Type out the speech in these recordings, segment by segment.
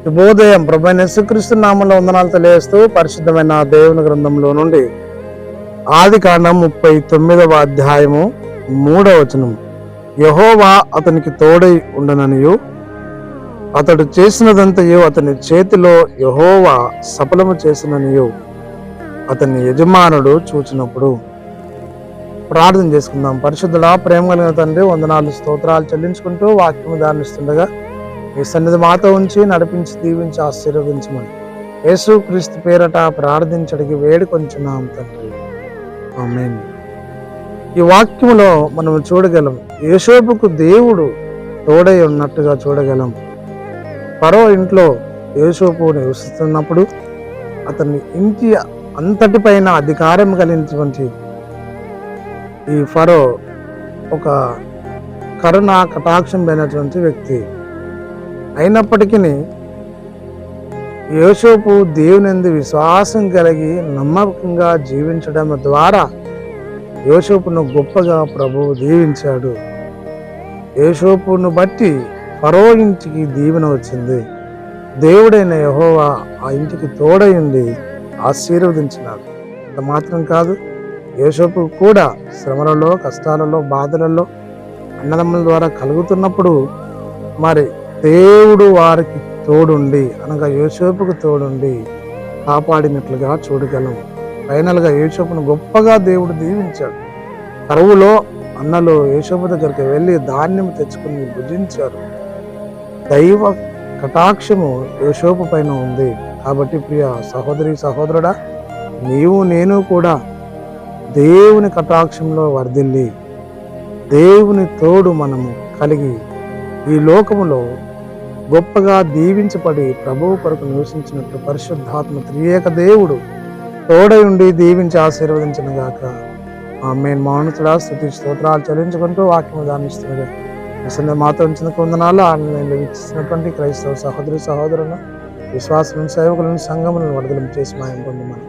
శుభోదయం. ప్రభువైన యేసుక్రీస్తు నామములో వందనాలు తెలియజేస్తూ పరిశుద్ధమైన దేవుని గ్రంథంలో నుండి ఆదికాండం 39వ అధ్యాయము 3వ వచనం. యెహోవా అతనికి తోడై ఉండననియు అతడు చేసినదంతయు అతని చేతిలో యెహోవా సఫలము చేసిననియు అతని యజమానుడు చూచినప్పుడు. ప్రార్థన చేసుకుందాం. పరిశుద్ధుడా, ప్రేమ కలిగిన తండ్రి, వందనాలు స్తోత్రాలు చెల్లించుకుంటూ వాక్యము ధ్యానిస్తుండగా మీ సన్నిధి మాతో ఉంచి నడిపించి దీవించి ఆశీర్వదించమని యేసుక్రీస్తు పేరట ప్రార్థించడికి వేడుకొంచున్నాం తండ్రి, ఆమేన్. ఈ వాక్యములో మనం చూడగలం, యోసేపుకు దేవుడు తోడై ఉన్నట్టుగా చూడగలం. ఫరో ఇంట్లో యోసేపు నివసిస్తున్నప్పుడు అతని ఇంటి అంతటిపైన అధికారం కలిగినటువంటి ఈ ఫరో ఒక కరుణ కటాక్షం అయినటువంటి వ్యక్తి. అయినప్పటికీ యోసేపు దేవునియందు విశ్వాసం కలిగి నమ్మకంగా జీవించడం ద్వారా యోసేపును గొప్పగా ప్రభువు దీవించాడు. యోసేపును బట్టి ఫరో ఇంటికి దీవెన వచ్చింది. దేవుడైన యెహోవా ఆ ఇంటికి తోడై ఉండి ఆశీర్వదించినాడు. అంత మాత్రం కాదు, యోసేపు కూడా శ్రమలలో, కష్టాలలో, బాధలలో అన్నదమ్ముల ద్వారా కలుగుతున్నప్పుడు మరి దేవుడు వారికి తోడుండి, అనగా యోసేపుకు తోడుండి కాపాడినట్లుగా చూడగలం. ఫైనల్గా యోసేపును గొప్పగా దేవుడు దీవించాడు. కరువులో అన్నలు యోసేపు దగ్గరికి వెళ్ళి ధాన్యం తెచ్చుకుని భుజించారు. దైవ కటాక్షము యోసేపు పైన ఉంది. కాబట్టి ప్రియ సహోదరి సహోదరుడా, నీవు నేను కూడా దేవుని కటాక్షంలో వర్ధిల్లి దేవుని తోడు మనము కలిగి ఈ లోకములో గొప్పగా దీవించబడి ప్రభువు కొరకు నివసించినట్లు పరిశుద్ధాత్మ త్రియేక దేవుడు తోడై ఉండి దీవించి ఆశీర్వదించిన గాక, ఆమేన్. మౌనతుడా, స్తుతి స్తోత్రాలు చెల్లించుకుంటూ వాక్యము ధ్యానిస్తుండగా అసలు మాతో ఉంచిన వందనాలు ఆన్లైన్లో వీక్షిస్తున్నటువంటి క్రైస్తవ సహోదరి సహోదరులను, విశ్వాసులను, సేవకులను, సంఘములను విడుదల చేసి మాయం పొందమని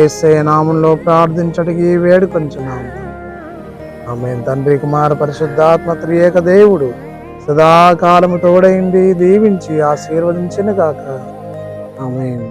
యేసయ్య నామములో ప్రార్థించడానికి వేడుకొంచున్నాము, ఆమేన్. తండ్రి, కుమార, పరిశుద్ధాత్మ త్రియేక దేవుడు సదాకాలము తోడైండి దీవించి ఆశీర్వదించిన గాక, ఆమేన్.